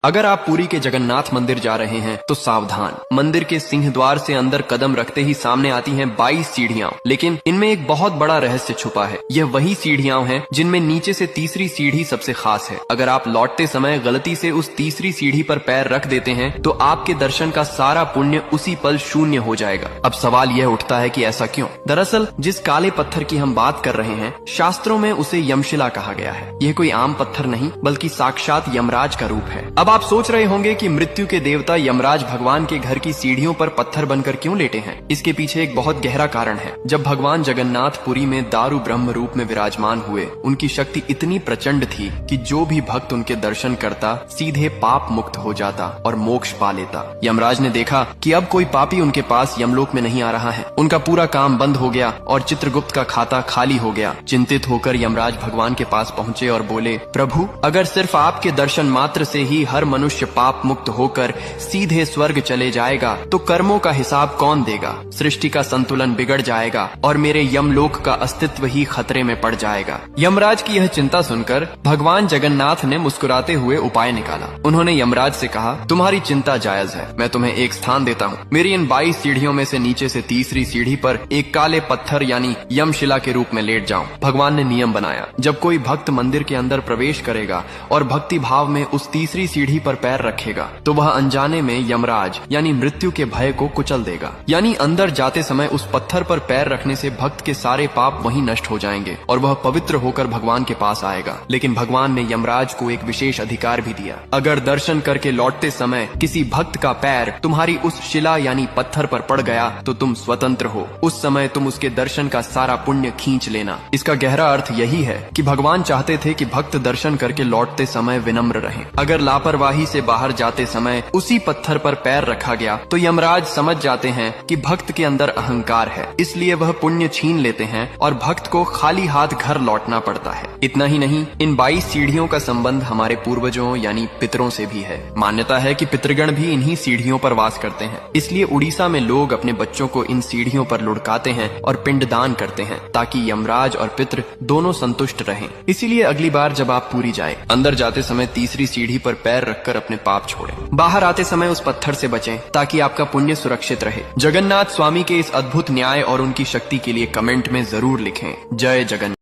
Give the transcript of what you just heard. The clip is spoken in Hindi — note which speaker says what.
Speaker 1: अगर आप पुरी के जगन्नाथ मंदिर जा रहे हैं तो सावधान, मंदिर के सिंह द्वार से अंदर कदम रखते ही सामने आती हैं 22 सीढ़ियां, लेकिन इनमें एक बहुत बड़ा रहस्य छुपा है। यह वही सीढ़ियां हैं जिनमें नीचे से तीसरी सीढ़ी सबसे खास है। अगर आप लौटते समय गलती से उस तीसरी सीढ़ी पर पैर रख देते हैं तो आपके दर्शन का सारा पुण्य उसी पल शून्य हो जाएगा। अब सवाल यह उठता है कि ऐसा क्यों? दरअसल जिस काले पत्थर की हम बात कर रहे हैं, शास्त्रों में उसे यमशिला कहा गया है। यह कोई आम पत्थर नहीं बल्कि साक्षात यमराज का रूप है। अब आप सोच रहे होंगे कि मृत्यु के देवता यमराज भगवान के घर की सीढ़ियों पर पत्थर बनकर क्यों लेटे हैं? इसके पीछे एक बहुत गहरा कारण है। जब भगवान जगन्नाथ पुरी में दारू ब्रह्म रूप में विराजमान हुए, उनकी शक्ति इतनी प्रचंड थी कि जो भी भक्त उनके दर्शन करता सीधे पाप मुक्त हो जाता और मोक्ष पा लेता। यमराज ने देखा कि अब कोई पापी उनके पास यमलोक में नहीं आ रहा है। उनका पूरा काम बंद हो गया और चित्रगुप्त का खाता खाली हो गया। चिंतित होकर यमराज भगवान के पास पहुंचे और बोले, प्रभु, अगर सिर्फ आपके दर्शन मात्र से ही हर मनुष्य पाप मुक्त होकर सीधे स्वर्ग चले जाएगा तो कर्मों का हिसाब कौन देगा? सृष्टि का संतुलन बिगड़ जाएगा और मेरे यमलोक का अस्तित्व ही खतरे में पड़ जाएगा। यमराज की यह चिंता सुनकर भगवान जगन्नाथ ने मुस्कुराते हुए उपाय निकाला। उन्होंने यमराज से कहा, तुम्हारी चिंता जायज है, मैं तुम्हें एक स्थान देता हूँ। मेरी इन 22 सीढ़ियों में से नीचे से तीसरी सीढ़ी पर एक काले पत्थर यानी यमशिला के रूप में लेट जाऊं। भगवान ने नियम बनाया, जब कोई भक्त मंदिर के अंदर प्रवेश करेगा और भक्ति भाव में उस तीसरी सीढ़ी पर पैर रखेगा तो वह अनजाने में यमराज यानी मृत्यु के भय को कुचल देगा। यानी अंदर जाते समय उस पत्थर पर पैर रखने से भक्त के सारे पाप वहीं नष्ट हो जाएंगे और वह पवित्र होकर भगवान के पास आएगा। लेकिन भगवान ने यमराज को एक विशेष अधिकार भी दिया। अगर दर्शन करके लौटते समय किसी भक्त का पैर तुम्हारी उस शिला यानी पत्थर पर पड़ गया तो तुम स्वतंत्र हो। उस समय तुम उसके दर्शन का सारा पुण्य खींच लेना। इसका गहरा अर्थ यही है कि भगवान चाहते थे कि भक्त दर्शन करके लौटते समय विनम्र रहें। अगर लापरवाही से बाहर जाते समय उसी पत्थर पर पैर रखा गया तो यमराज समझ जाते हैं कि भक्त के अंदर अहंकार है, इसलिए वह पुण्य छीन लेते हैं और भक्त को खाली हाथ घर लौटना पड़ता है। इतना ही नहीं, इन 22 सीढ़ियों का संबंध हमारे पूर्वजों यानी पितरों से भी है। मान्यता है कि पितृगण भी इन्हीं सीढ़ियों पर वास करते हैं। इसलिए उड़ीसा में लोग अपने बच्चों को इन सीढ़ियों पर लुढ़काते हैं और पिंडदान करते हैं ताकि यमराज और पितृ दोनों संतुष्ट रहें। इसीलिए अगली बार जब आप पुरी जाए, अंदर जाते समय तीसरी सीढ़ी पर पैर रखकर अपने पाप छोड़ें। बाहर आते समय उस पत्थर से बचें ताकि आपका पुण्य सुरक्षित रहे। जगन्नाथ स्वामी के इस अद्भुत न्याय और उनकी शक्ति के लिए कमेंट में जरूर लिखें, जय जगन्नाथ।